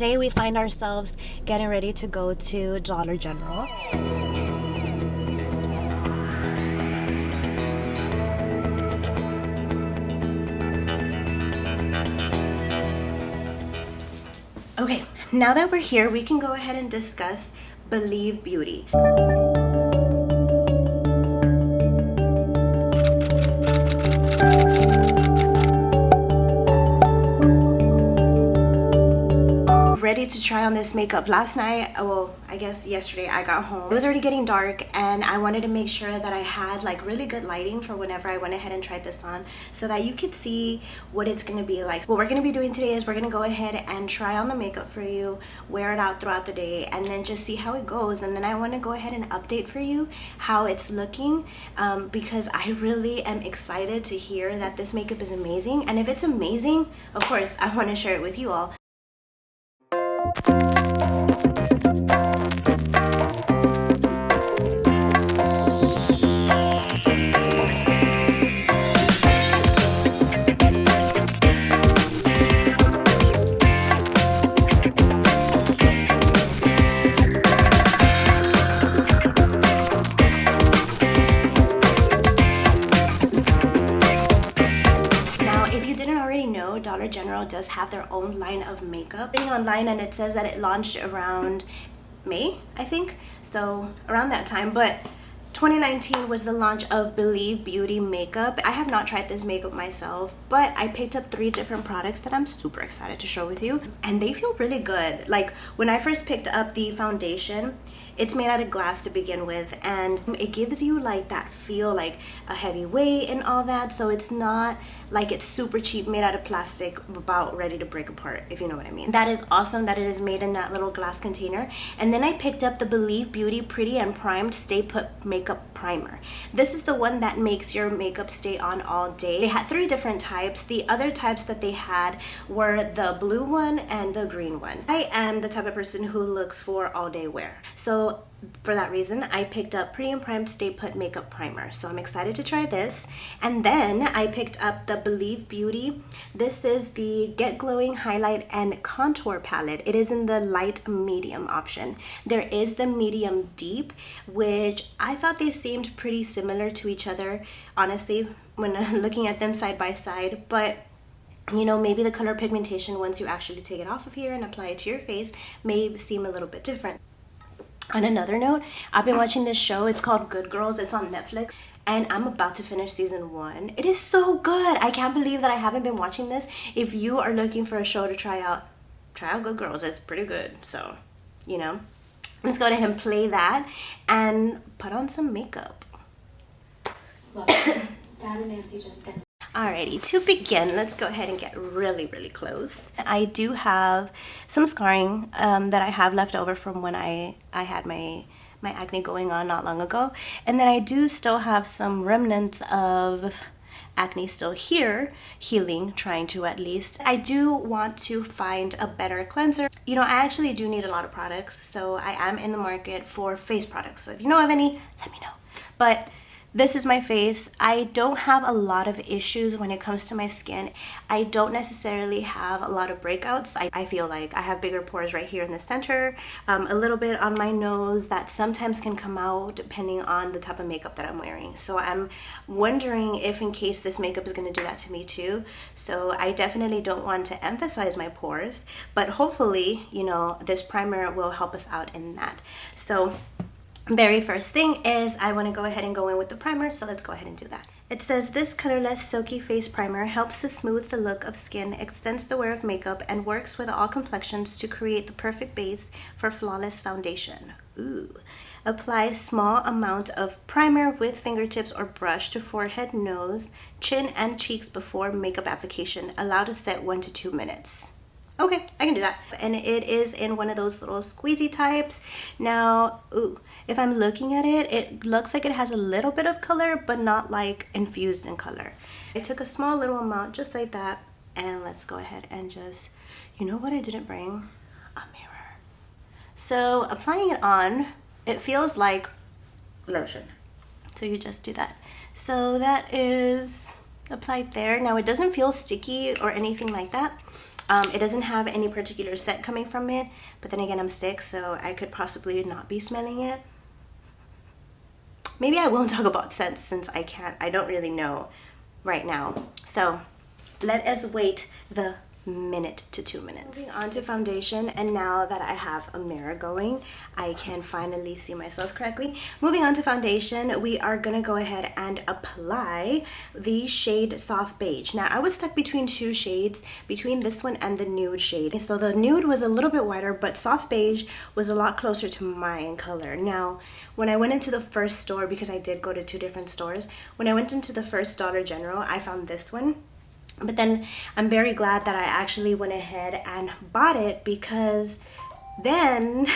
Today we find ourselves getting ready to go to Dollar General. Okay, now that we're here, we can go ahead and discuss Believe Beauty. Ready to try on this makeup. Last night, well, I guess yesterday, I got home. It was already getting dark and I wanted to make sure that I had like really good lighting for whenever I went ahead and tried this on so that you could see what it's gonna be like. What we're gonna be doing today is we're gonna go ahead and try on the makeup for you, wear it out throughout the day, and then just see how it goes. And then I want to go ahead and update for you how it's looking because I really am excited to hear that this makeup is amazing. And if it's amazing, of course, I want to share it with you all. Dollar General does have their own line of makeup. I'm online and it says that it launched around May, I think, so around that time. But 2019 was the launch of Believe Beauty makeup. I have not tried this makeup myself, but I picked up 3 different products that I'm super excited to share with you, and they feel really good. Like when I first picked up the foundation, it's made out of glass to begin with, and it gives you like that feel, like a heavy weight and all that. So it's not like it's super cheap, made out of plastic, about ready to break apart, if you know what I mean. That is awesome that it is made in that little glass container. And then I picked up the Believe Beauty Pretty and Primed Stay Put Makeup Primer. This is the one that makes your makeup stay on all day. They had 3 different types. The other types that they had were the blue one and the green one. I am the type of person who looks for all day wear. So for that reason, I picked up Pretty and Primed Stay Put Makeup Primer. So I'm excited to try this. And then I picked up the Believe Beauty. This is the Get Glowing Highlight and Contour Palette. It is in the light medium option. There is the medium deep, which I thought they seemed pretty similar to each other, honestly, when looking at them side by side. But you know, maybe the color pigmentation, once you actually take it off of here and apply it to your face, may seem a little bit different. On another note, I've been watching this show. It's called Good Girls. It's on Netflix, and I'm about to finish season 1. It is so good. I can't believe that I haven't been watching this. If you are looking for a show to try out Good Girls. It's pretty good. So, you know, let's go ahead and play that and put on some makeup. Look, Dad and Nancy just get. Alrighty, to begin, let's go ahead and get really, really close. I do have some scarring that I have left over from when I had my acne going on not long ago. And then I do still have some remnants of acne still here, healing, trying to at least. I do want to find a better cleanser. You know, I actually do need a lot of products, so I am in the market for face products. So if you know of any, let me know. But this is my face. I don't have a lot of issues when it comes to my skin. I don't necessarily have a lot of breakouts. I feel like I have bigger pores right here in the center, a little bit on my nose that sometimes can come out depending on the type of makeup that I'm wearing. So I'm wondering if in case this makeup is going to do that to me too. So I definitely don't want to emphasize my pores, but hopefully, you know, this primer will help us out in that. So very first thing is I want to go ahead and go in with the primer, so let's go ahead and do that. It says this colorless silky face primer helps to smooth the look of skin, extends the wear of makeup, and works with all complexions to create the perfect base for flawless foundation. Ooh. Apply small amount of primer with fingertips or brush to forehead, nose, chin, and cheeks before makeup application. Allow to set 1 to 2 minutes. Okay, I can do that. And it is in one of those little squeezy types. Now, ooh, if I'm looking at it, it looks like it has a little bit of color, but not like infused in color. I took a small little amount just like that, and let's go ahead and just, you know what I didn't bring? A mirror. So applying it on, it feels like lotion. So you just do that. So that is applied there. Now it doesn't feel sticky or anything like that. It doesn't have any particular scent coming from it, but then again, I'm sick, so I could possibly not be smelling it. Maybe I won't talk about scents since I don't really know right now. So let us wait the minute to 2 minutes. Moving on to foundation, and now that I have a mirror going, I can finally see myself correctly. Moving on to foundation, we are gonna go ahead and apply the shade Soft Beige. Now I was stuck between two shades, between this one and the nude shade. So the nude was a little bit whiter, but Soft Beige was a lot closer to my color. Now when I went into the first store, because I did go to 2 different stores, when I went into the first Dollar General, I found this one. But then I'm very glad that I actually went ahead and bought it, because then,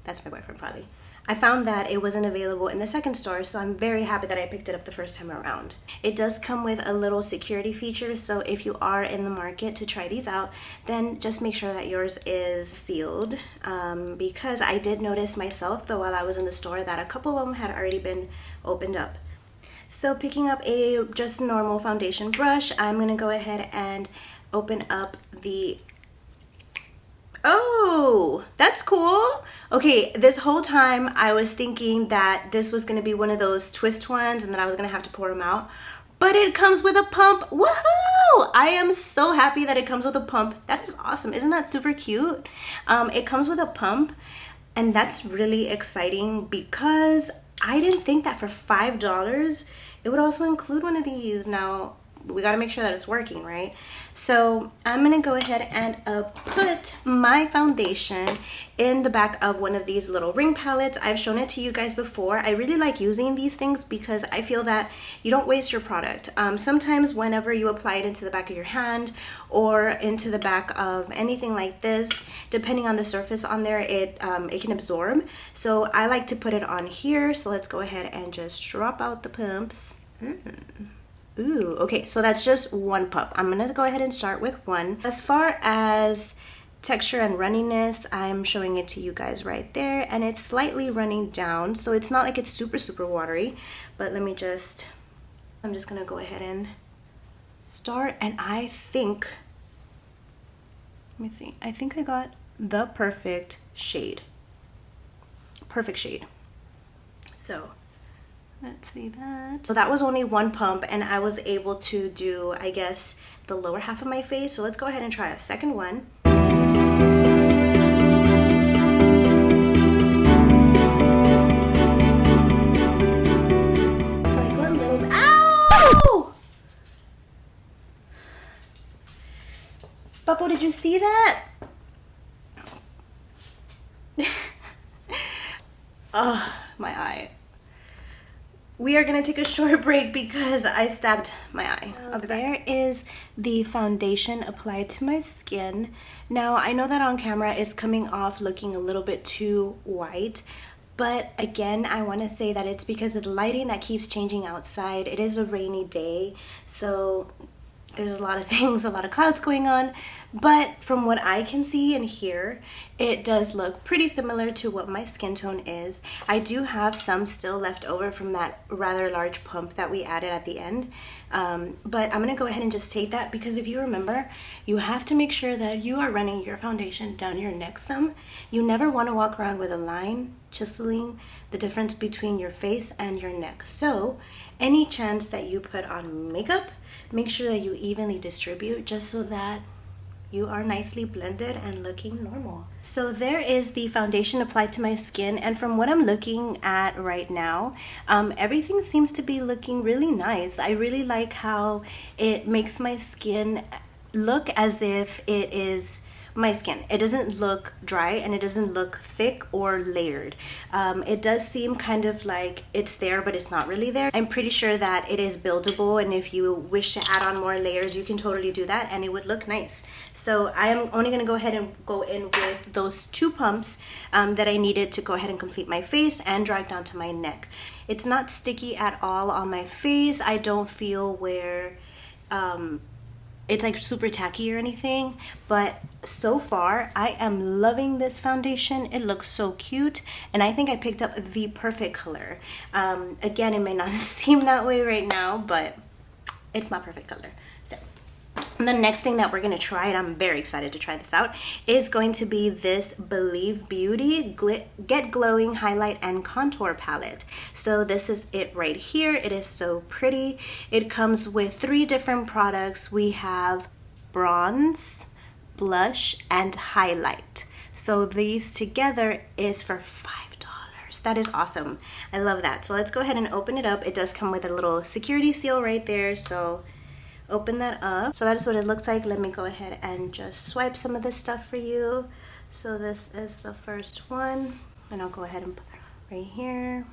that's my boyfriend probably, I found that it wasn't available in the second store, so I'm very happy that I picked it up the first time around. It does come with a little security feature, so if you are in the market to try these out, then just make sure that yours is sealed, because I did notice myself, though, while I was in the store, that a couple of them had already been opened up. So picking up a just normal foundation brush, I'm gonna go ahead and open up the, oh, that's cool. Okay, this whole time I was thinking that this was gonna be one of those twist ones and then I was gonna have to pour them out, but it comes with a pump. Woohoo! I am so happy that it comes with a pump. That is awesome. Isn't that super cute? It comes with a pump, and that's really exciting because I didn't think that for $5 it would also include one of these. Now we got to make sure that it's working, right? So I'm gonna go ahead and put my foundation in the back of one of these little ring palettes. I've shown it to you guys before. I really like using these things because I feel that you don't waste your product. Sometimes whenever you apply it into the back of your hand or into the back of anything like this, depending on the surface on there, it can absorb. So I like to put it on here. So let's go ahead and just drop out the pumps. Ooh, okay, so that's just one pump. I'm gonna go ahead and start with one. As far as texture and runniness, I'm showing it to you guys right there, and it's slightly running down, so it's not like it's super watery, but I'm just gonna go ahead and start, and I think, let me see, I think I got the perfect shade. Perfect shade. So let's see that. So that was only one pump, and I was able to do, I guess, the lower half of my face. So let's go ahead and try a second one. So I go a little bit, ow! Bubble, did you see that? Oh, my eye. We are gonna take a short break because I stabbed my eye. There is the foundation applied to my skin. Now, I know that on camera it's coming off looking a little bit too white, but again, I wanna say that it's because of the lighting that keeps changing outside. It is a rainy day, so there's a lot of things, a lot of clouds going on, but from what I can see and hear, it does look pretty similar to what my skin tone is. I do have some still left over from that rather large pump that we added at the end, but I'm gonna go ahead and just take that, because if you remember, you have to make sure that you are running your foundation down your neck some. You never wanna walk around with a line chiseling the difference between your face and your neck. So any chance that you put on makeup, make sure that you evenly distribute, just so that you are nicely blended and looking normal. So there is the foundation applied to my skin, and from what I'm looking at right now, everything seems to be looking really nice. I really like how it makes my skin look as if it is my skin. It doesn't look dry, and it doesn't look thick or layered. It does seem kind of like it's there, but it's not really there. I'm pretty sure that it is buildable, and if you wish to add on more layers, you can totally do that, and it would look nice. So I'm only gonna go ahead and go in with those 2 pumps that I needed to go ahead and complete my face and drag down to my neck. It's not sticky at all on my face. I don't feel where it's like super tacky or anything, but so far I am loving this foundation. It looks so cute, and I think I picked up the perfect color. Again, it may not seem that way right now, but it's my perfect color. So The next thing that we're going to try, and I'm very excited to try this out, is going to be this Believe Beauty Get Glowing Highlight and Contour Palette. So this is it right here. It is so pretty. It comes with 3 different products. We have bronze, blush, and highlight. So these together is for $5. That is awesome. I love that. So let's go ahead and open it up. It does come with a little security seal right there. So open that up. So that is what it looks like. Let me go ahead and just swipe some of this stuff for you. So this is the first one, and I'll go ahead and put it right here.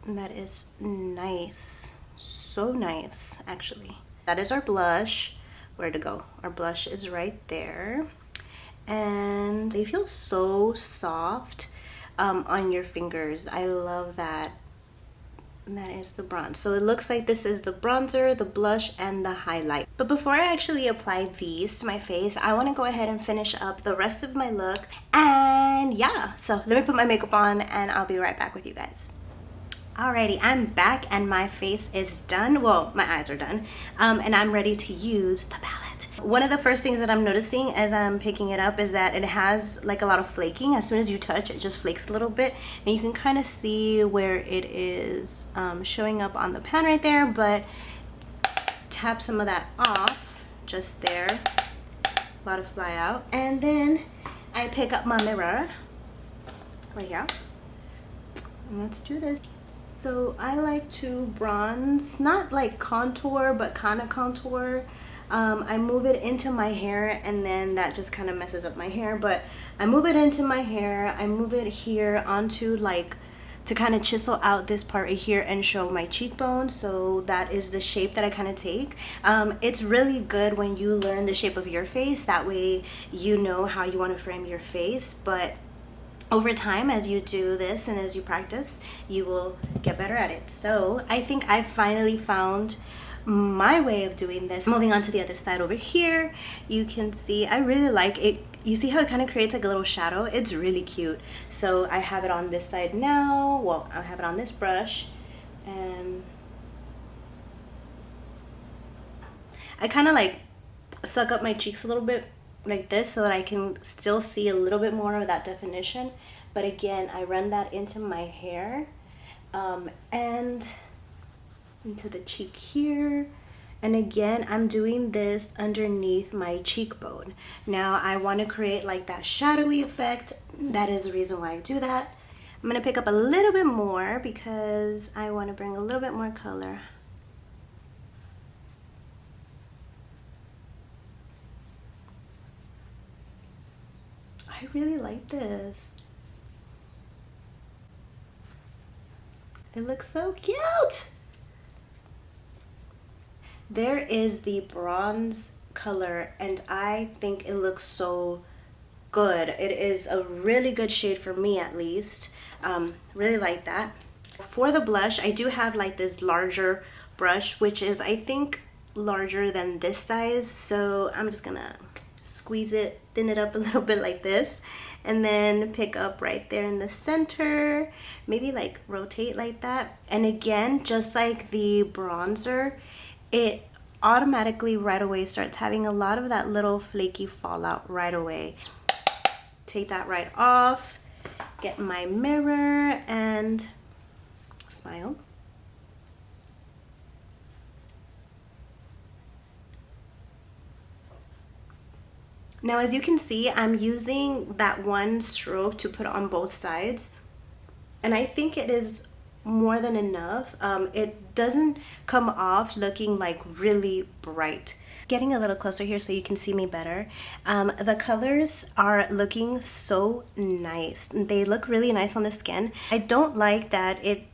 And that is nice. So nice, actually. That is our blush. Where to go? Our blush is right there. And they feel so soft on your fingers. I love that. And that is the bronze. So it looks like this is the bronzer, the blush, and the highlight. But before I actually apply these to my face, I want to go ahead and finish up the rest of my look. And yeah, so let me put my makeup on and I'll be right back with you guys. Alrighty, I'm back and my face is done. Well, my eyes are done. And I'm ready to use the palette. One of the first things that I'm noticing as I'm picking it up is that it has like a lot of flaking. As soon as you touch, it just flakes a little bit. And you can kind of see where it is showing up on the pan right there. But tap some of that off just there. A lot of fly out. And then I pick up my mirror right here. And let's do this. So I like to bronze, not like contour, but kind of contour. I move it into my hair and then that just kind of messes up my hair, but I move it into my hair. I move it here onto like to kind of chisel out this part right here and show my cheekbone. So that is the shape that I kind of take. It's really good when you learn the shape of your face. That way you know how you want to frame your face, but over time, as you do this and as you practice, you will get better at it. So I think I finally found my way of doing this. Moving on to the other side over here, you can see I really like it. You see how it kind of creates like a little shadow? It's really cute. So I have it on this side now. Well, I have it on this brush. And I kind of like suck up my cheeks a little bit like this so that I can still see a little bit more of that definition. But again, I run that into my hair and into the cheek here. And again, I'm doing this underneath my cheekbone. Now I want to create like that shadowy effect. That is the reason why I do that. I'm going to pick up a little bit more because I want to bring a little bit more color. I really like this. It looks so cute. There is the bronze color and I think it looks so good. It is a really good shade for me, at least. Really like that. For the blush, I do have like this larger brush, which is I think larger than this size. So I'm just gonna squeeze it, thin it up a little bit like this, and then pick up right there in the center, maybe like rotate like that. And again, just like the bronzer, it automatically right away starts having a lot of that little flaky fallout right away. Take that right off, get my mirror and smile. Now, as you can see, I'm using that one stroke to put on both sides, and I think it is more than enough. It doesn't come off looking like really bright. Getting a little closer here so you can see me better. The colors are looking so nice. They look really nice on the skin. I don't like that it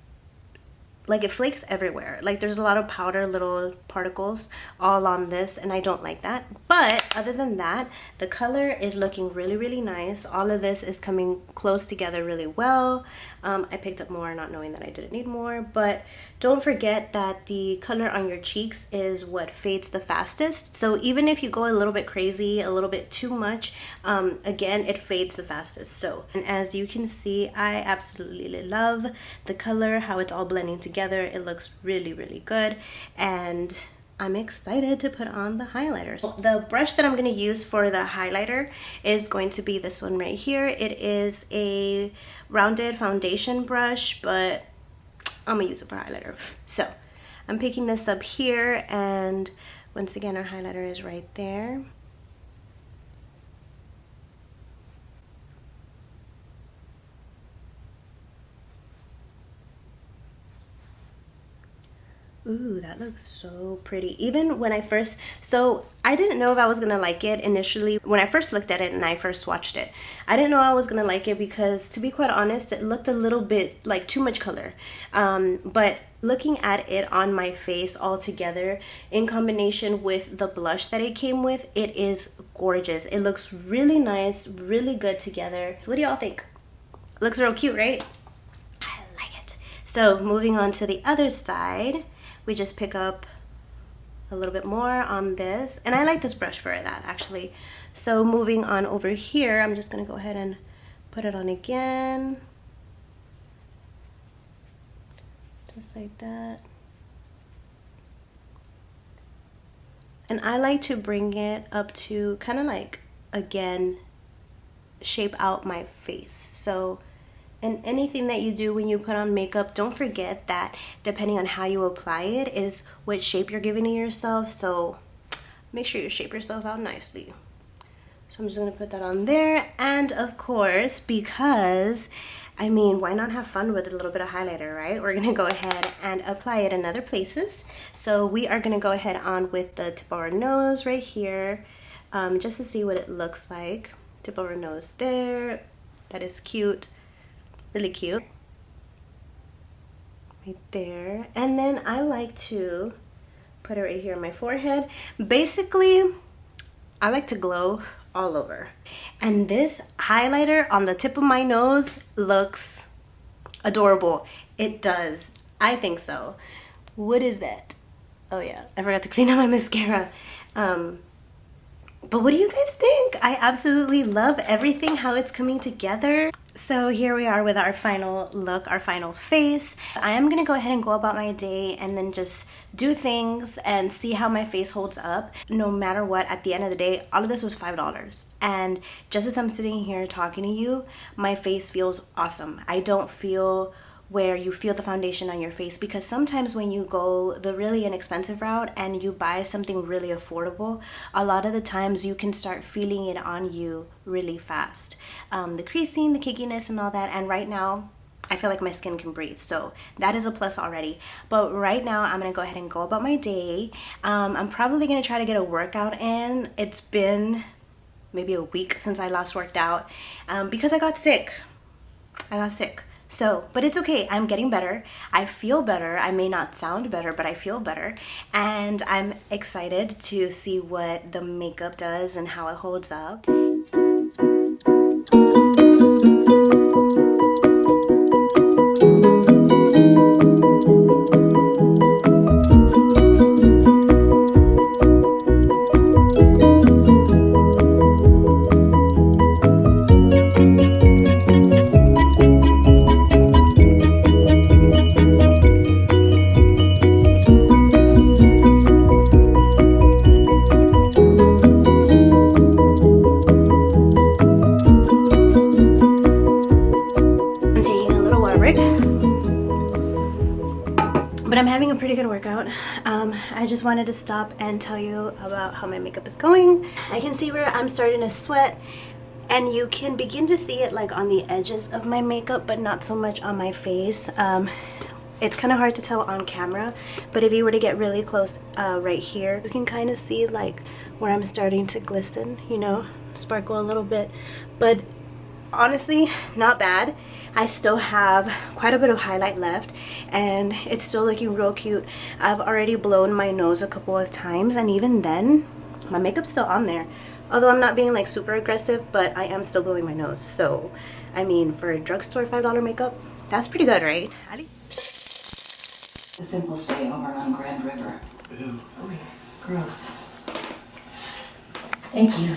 flakes everywhere. Like there's a lot of powder little particles all on this and I don't like that. But other than that, the color is looking really, really nice. All of this is coming close together really well. I picked up more not knowing that I didn't need more, but don't forget that the color on your cheeks is what fades the fastest. So even if you go a little bit crazy, a little bit too much, again, it fades the fastest. So, and as you can see, I absolutely love the color, how it's all blending together. It looks really, really good. And I'm excited to put on the highlighter. The brush that I'm going to use for the highlighter is going to be this one right here. It is a rounded foundation brush, but I'm going to use it for highlighter. So I'm picking this up here, and once again, our highlighter is right there. Ooh, that looks so pretty. Even when I first, so I didn't know if I was gonna like it initially. When I first looked at it and I first swatched it, I didn't know I was gonna like it because, to be quite honest, it looked a little bit like too much color. But looking at it on my face all together in combination with the blush that it came with, it is gorgeous. It looks really nice, really good together. So what do y'all think? Looks real cute, right? I like it. So moving on to the other side, we just pick up a little bit more on this, and I like this brush for that actually. So moving on over here, I'm just gonna go ahead and put it on again, just like that. And I like to bring it up to kind of like, again, shape out my face. So and anything that you do when you put on makeup, don't forget that depending on how you apply it is what shape you're giving to yourself. So make sure you shape yourself out nicely. So I'm just gonna put that on there. And of course, because, I mean, why not have fun with a little bit of highlighter, right? We're gonna go ahead and apply it in other places. So we are gonna go ahead on with the tip of our nose right here, just to see what it looks like. Tip of our nose there, that is cute. Really cute. Right there. And then I like to put it right here on my forehead. Basically, I like to glow all over. And this highlighter on the tip of my nose looks adorable. It does. I think so. What is that? Oh yeah, I forgot to clean out my mascara. But what do you guys think? I absolutely love everything, how it's coming together. So here we are with our final look, our final face. I am gonna go ahead and go about my day and then just do things and see how my face holds up. No matter what, at the end of the day, all of this was $5. And just as I'm sitting here talking to you, my face feels awesome. I don't feel where you feel the foundation on your face, because sometimes when you go the really inexpensive route and you buy something really affordable, a lot of the times you can start feeling it on you really fast. The creasing, the cakeiness and all that, and right now I feel like my skin can breathe, so that is a plus already. But right now I'm gonna go ahead and go about my day. I'm probably gonna try to get a workout in. It's been maybe a week since I last worked out because I got sick. So, but it's okay. I'm getting better. I feel better. I may not sound better, but I feel better. And I'm excited to see what the makeup does and how it holds up. But I'm having a pretty good workout. I just wanted to stop and tell you about how my makeup is going. I can see where I'm starting to sweat, and you can begin to see it like on the edges of my makeup, but not so much on my face. It's kind of hard to tell on camera, but if you were to get really close right here, you can kind of see like where I'm starting to glisten, you know, sparkle a little bit. But honestly, not bad. I still have quite a bit of highlight left and it's still looking real cute. I've already blown my nose a couple of times, and even then my makeup's still on there, although I'm not being like super aggressive, but I am still blowing my nose. So I mean, for a drugstore $5 makeup, that's pretty good, right? At least A simple stay over on Grand River. Ew. Oh yeah, gross. Thank you.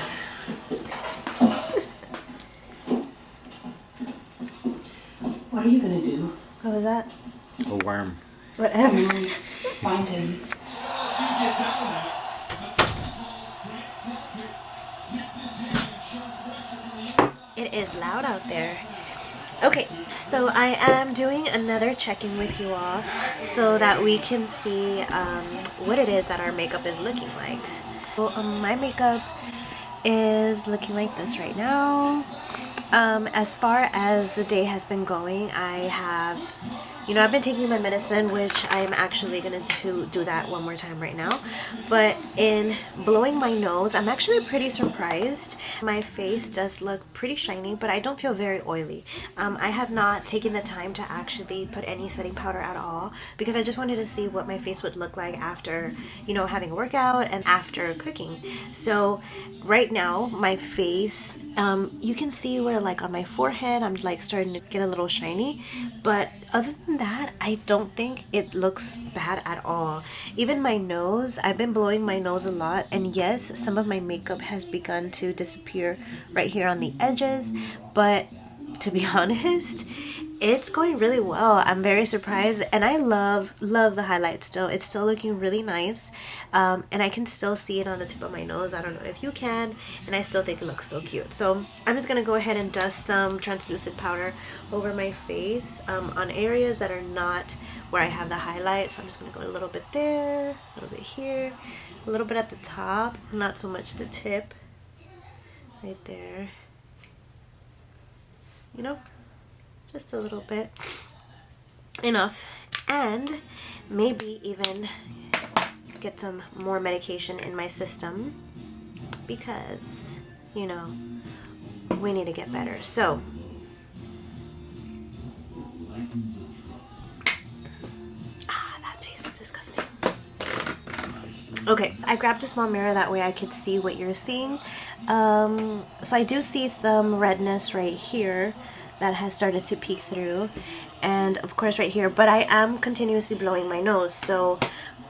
What are you gonna do? what was that? A worm. Whatever. Find him. It is loud out there. Okay, so I am doing another check-in with you all so that we can see what it is that our makeup is looking like. So my makeup is looking like this right now. As far as the day has been going, I have, I've been taking my medicine, which I'm actually going to do that one more time right now. But in blowing my nose, I'm actually pretty surprised. My face does look pretty shiny, but I don't feel very oily. I have not taken the time to actually put any setting powder at all because I just wanted to see what my face would look like after, having a workout and after cooking. So right now, my face, you can see where like on my forehead, I'm like starting to get a little shiny, but other than that, I don't think it looks bad at all. Even my nose, I've been blowing my nose a lot, and yes, some of my makeup has begun to disappear right here on the edges, but to be honest, it's going really well. I'm very surprised, and I love the highlight still. It's still looking really nice, and I can still see it on the tip of my nose. I don't know if you can, and I still think it looks so cute. So I'm just gonna go ahead and dust some translucent powder over my face on areas that are not where I have the highlight. So I'm just gonna go a little bit there, a little bit here, a little bit at the top, not so much the tip, right there. Just a little bit, enough, and maybe even get some more medication in my system because we need to get better. So that tastes disgusting. Okay, I grabbed a small mirror that way I could see what you're seeing. So I do see some redness right here that has started to peek through, and of course right here, but I am continuously blowing my nose. So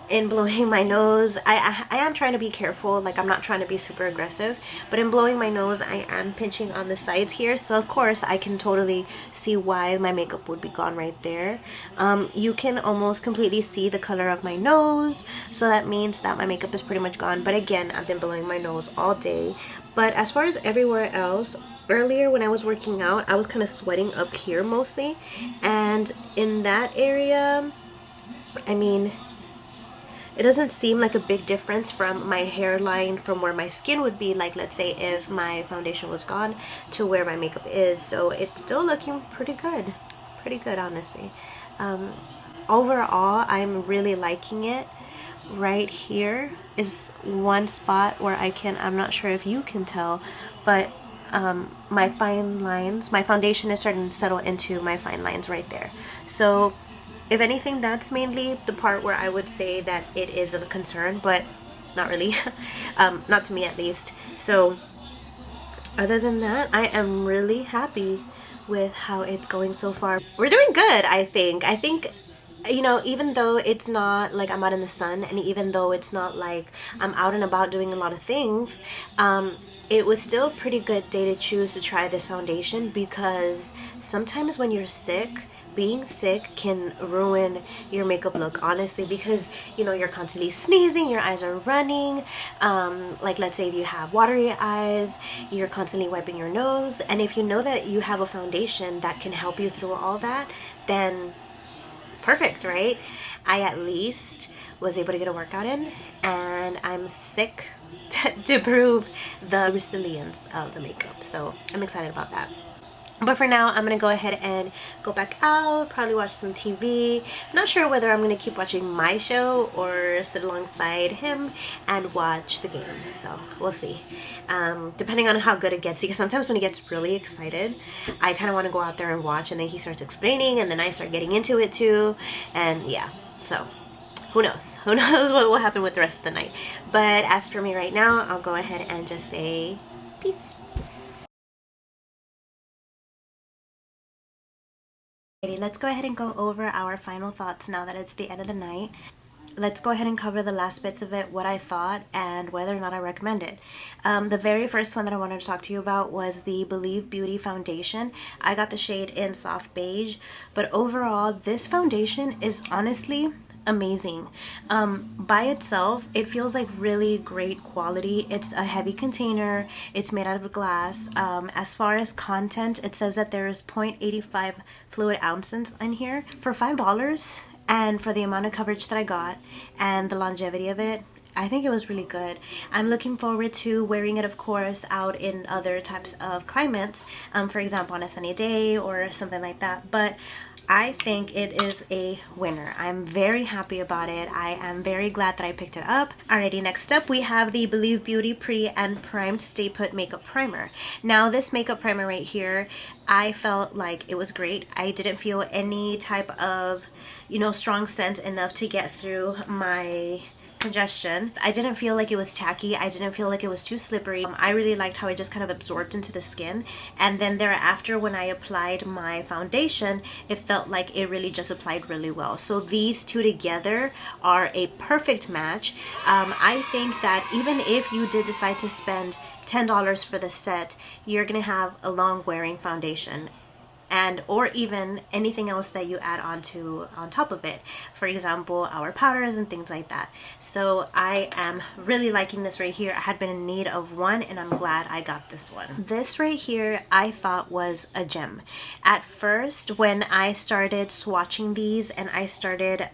in blowing my nose, I am trying to be careful, like I'm not trying to be super aggressive, but in blowing my nose I am pinching on the sides here, so of course I can totally see why my makeup would be gone right there. You can almost completely see the color of my nose, so that means that my makeup is pretty much gone. But again, I've been blowing my nose all day. But as far as everywhere else, earlier when I was working out, I was kind of sweating up here mostly, and in that area, I mean, it doesn't seem like a big difference from my hairline from where my skin would be, like let's say if my foundation was gone, to where my makeup is. So it's still looking pretty good honestly. Overall, I'm really liking it. Right here is one spot where I'm not sure if you can tell, but my fine lines, my foundation is starting to settle into my fine lines right there. So if anything, that's mainly the part where I would say that it is of a concern, but not really. Not to me at least. So other than that, I am really happy with how it's going so far. We're doing good, I think. Even though it's not like I'm out in the sun, and even though it's not like I'm out and about doing a lot of things, it was still a pretty good day to choose to try this foundation, because sometimes when you're sick, being sick can ruin your makeup look, honestly, because you're constantly sneezing, your eyes are running, like let's say if you have watery eyes, you're constantly wiping your nose, and if you know that you have a foundation that can help you through all that, then perfect, right? I at least was able to get a workout in, and I'm sick to prove the resilience of the makeup, so I'm excited about that. But for now, I'm going to go ahead and go back out, probably watch some TV. I'm not sure whether I'm going to keep watching my show or sit alongside him and watch the game. So we'll see. Depending on how good it gets. Because sometimes when he gets really excited, I kind of want to go out there and watch. And then he starts explaining. And then I start getting into it too. And yeah, so who knows? Who knows what will happen with the rest of the night. But as for me right now, I'll go ahead and just say peace. Let's go ahead and go over our final thoughts now that it's the end of the night. Let's go ahead and cover the last bits of it, what I thought, and whether or not I recommend it. The very first one that I wanted to talk to you about was the Believe Beauty Foundation. I got the shade in Soft Beige, but overall, this foundation is honestly amazing. By itself, it feels like really great quality. It's a heavy container. It's made out of glass. As far as content, it says that there is 0.85 fluid ounces in here for $5. And for the amount of coverage that I got and the longevity of it, I think it was really good. I'm looking forward to wearing it, of course, out in other types of climates, for example, on a sunny day or something like that. But I think it is a winner. I'm very happy about it. I am very glad that I picked it up. Alrighty, next up we have the Believe Beauty Pre and Primed Stay Put Makeup Primer. Now this makeup primer right here, I felt like it was great. I didn't feel any type of, strong scent enough to get through my congestion. I didn't feel like it was tacky. I didn't feel like it was too slippery. I really liked how it just kind of absorbed into the skin, and then thereafter when I applied my foundation, it felt like it really just applied really well. So these two together are a perfect match. I think that even if you did decide to spend $10 for the set, you're gonna have a long wearing foundation, and or even anything else that you add on top of it, for example our powders and things like that. So I am really liking this right here. I had been in need of one and I'm glad I got this one. This right here I thought was a gem. At first when I started swatching these and I started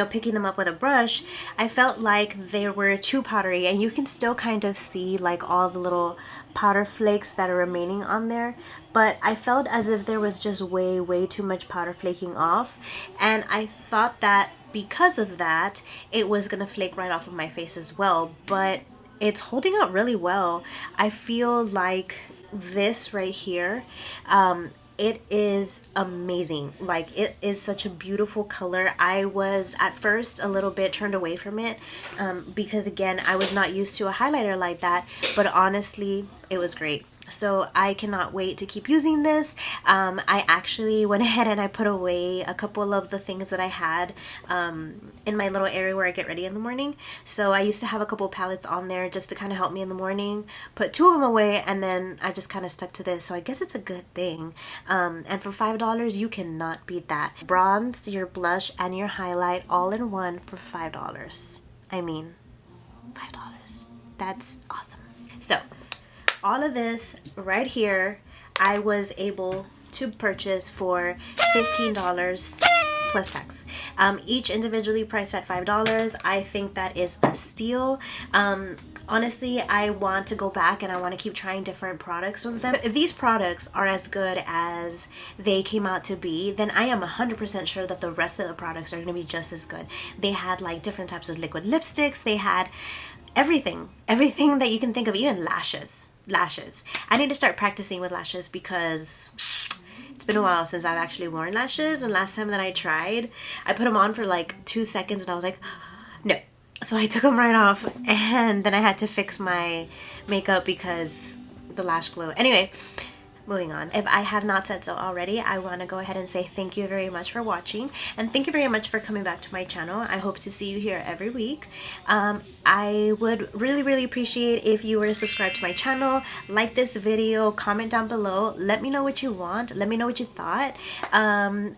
picking them up with a brush, I felt like they were too powdery, and you can still kind of see like all the little powder flakes that are remaining on there, but I felt as if there was just way too much powder flaking off, and I thought that because of that it was gonna flake right off of my face as well, but it's holding up really well. I feel like this right here, it is amazing. Like, it is such a beautiful color. I was at first a little bit turned away from it because again I was not used to a highlighter like that, but honestly it was great. So I cannot wait to keep using this. I actually went ahead and I put away a couple of the things that I had in my little area where I get ready in the morning. So I used to have a couple palettes on there just to kind of help me in the morning. Put two of them away and then I just kind of stuck to this. So I guess it's a good thing. And for $5, you cannot beat that. Bronze, your blush, and your highlight all in one for $5. I mean, $5. That's awesome. So all of this right here I was able to purchase for $15 plus tax. Each individually priced at $5. I think that is a steal. Honestly, I want to go back and I want to keep trying different products with them. If these products are as good as they came out to be, then I am 100% sure that the rest of the products are going to be just as good. They had like different types of liquid lipsticks. They had everything that you can think of, even lashes. I need to start practicing with lashes because it's been a while since I've actually worn lashes, and last time that I tried, I put them on for like 2 seconds and I was like, no. So I took them right off, and then I had to fix my makeup because the lash glue. Anyway, moving on. If I have not said so already, I want to go ahead and say thank you very much for watching, and thank you very much for coming back to my channel. I hope to see you here every week. I would really appreciate if you were to subscribe to my channel, like this video, comment down below, let me know what you want, let me know what you thought.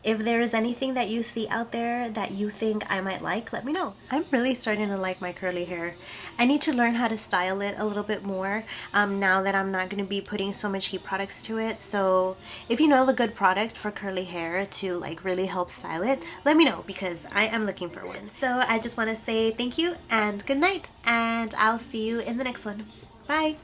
If there is anything that you see out there that you think I might like, let me know. I'm really starting to like my curly hair. I need to learn how to style it a little bit more now that I'm not going to be putting so much heat products to it. So if you know of a good product for curly hair to like really help style it, let me know because I am looking for one. So I just want to say thank you and good night, and I'll see you in the next one. Bye!